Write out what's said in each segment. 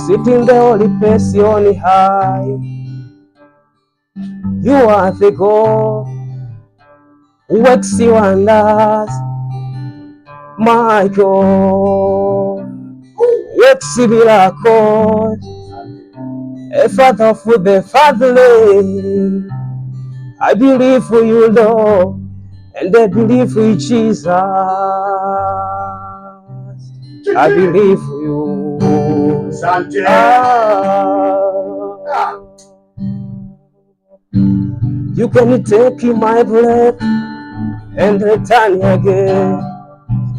sitting the holy place on high. You are the God who works wonders, my God, works miracles, a father for the fatherless. I believe for you, Lord, and I believe for you, Jesus. I believe for you. You can take my breath and return again.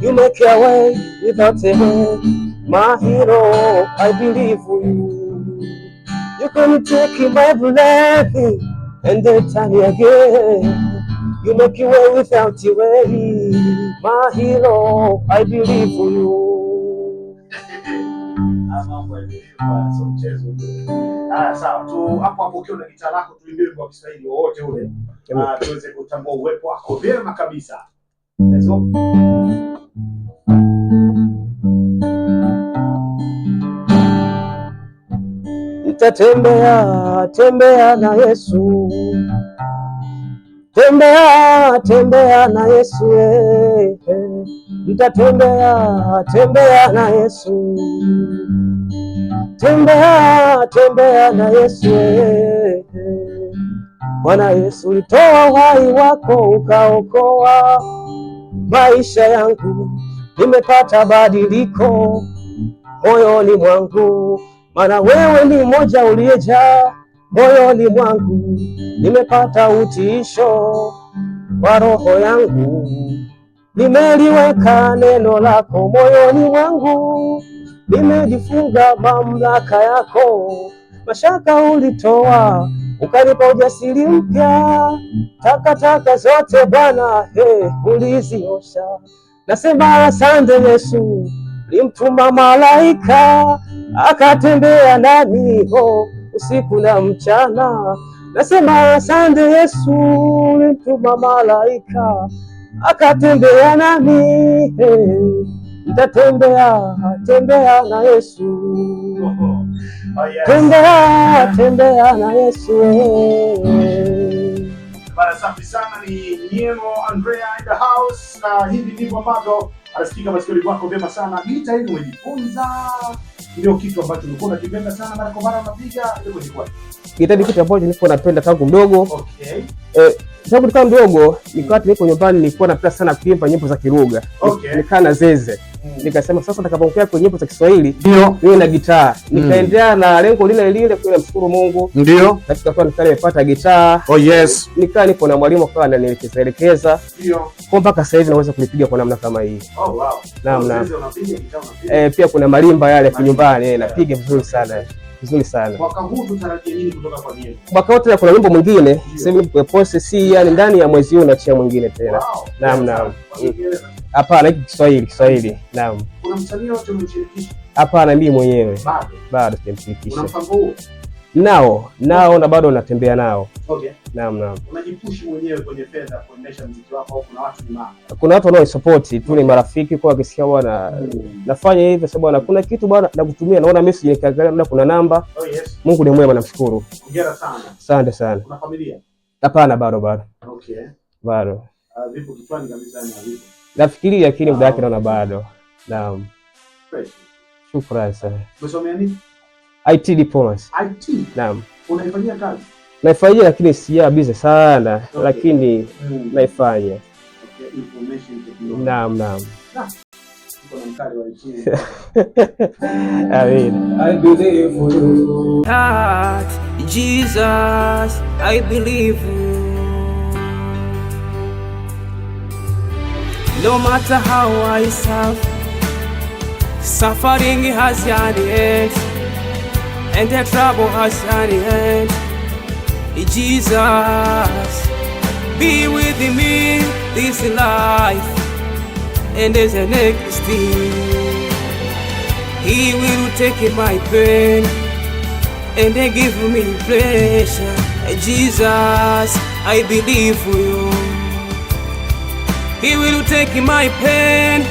You make a way without a way, my hero. I believe for you. You can take my breath and return again. You make a way without a way, my hero. I believe for you. Sawa tu hapo hapo, ukiwa na gitaa lako tuimbie kwa Kiswahili wote ule, tuweze kutambua uwepo wako vyema kabisa. Let's go. Nitatembea tembea na Yesu, tembea na Yesu, nitatembea tembea na Yesu, tembea na Yesu. Bwana Yesu, ulitoa uhai wako ukaokoa maisha yangu, nimepata badiliko moyoni mwangu, maana wewe ni mmoja uliyejaa moyoni mwangu, nimepata utiisho wa roho yangu, nimeliweka neno lako moyoni mwangu, nimejifunga mamlaka yako, mashaka ulitoa ukanipa ujasiri mpya, takataka zote Bwana uliziosha. Nasema asante Yesu, limtuma malaika akatembea nami usiku na mchana. Nasema asante Yesu, limtuma malaika akatembea nami, nitatembea na Yesu, tembea na Yesu. Bana, safi sana. Ni Nyemo Andrea in the house, na hivi ndivyo ambavyo anasikika masikio wako vyema sana. Gita hili umejifunza, ndio kitu ambacho ulikuwa unakipenda sana mara kwa mara unapiga, ndio ilikuwa gita ni kitu ambacho nilikuwa napenda tangu mdogo. Okay. Tangu nilikuwa mdogo, niko nyumbani nilikuwa napenda sana kuimba nyimbo za Kiruga. Okay. Nikaa na zeze. Nikasema sasa nitakapoongea kwenye nyimbo za Kiswahili niwe na gitaa. Nikaendelea na lengo lile kwa mshukuru Mungu. Ndio. Katika kwa nimepata gitaa. Oh yes. Nikaa nipo na mwalimu kwa ananielekeza. Ndio. Kwa mpaka sasa hivi naweza kulipiga kwa namna kama hii. Oh wow. Naam. Unapiga gitaa unapiga. Pia kuna marimba yale kwa nyumbani napiga vizuri sana. Vizuri sana. Mwaka huu tutarajie nini kutoka kwa Nyemo? Mwaka wote kuna wimbo mwingine, sasa hivi post yani ndani ya mwezi huu naachia mwingine tena. Wow. Naam. Hapana, hiki Kiswahili. Naam. Kuna msanii wote umemshirikisha? Hapana, mimi mwenyewe. Bado sijamshirikisha. Una mpango huo? Nao na bado natembea nao. Okay. Naam. Unajipush mwenyewe kwenye fedha kuendesha muziki wako au kuna watu nyuma? Kuna watu wanaosupport tu, ni marafiki kwa wakisikia bwana nafanya hivi sababu bwana kuna kitu bwana nakutumia, naona message nikaangalia na kuna namba. Oh yes. Mungu ni mwema, namshukuru. Hongera sana. Asante sana. Kuna familia? Hapana, bado. Okay. Bado. Vipo kichwani kabisa na vipo. Nafikiria lakini muda wake naona bado. Naam. Fresh. Shukrani sana. Umesomea nini? IT diplomas. IT? Naam. Unaifanyia kazi? Naifanyia lakini si busy sana, okay. Lakini naifanya. Okay, information technology. Naam. Kuna mkali wa IT. Amen. I believe you. Jesus, I believe you. No matter how I suffer, suffering has an end, and the trouble has an end. Jesus, be with me this life, and there's a next thing. He will take my pain and then give me pleasure. Jesus, I believe for you. He will take my pain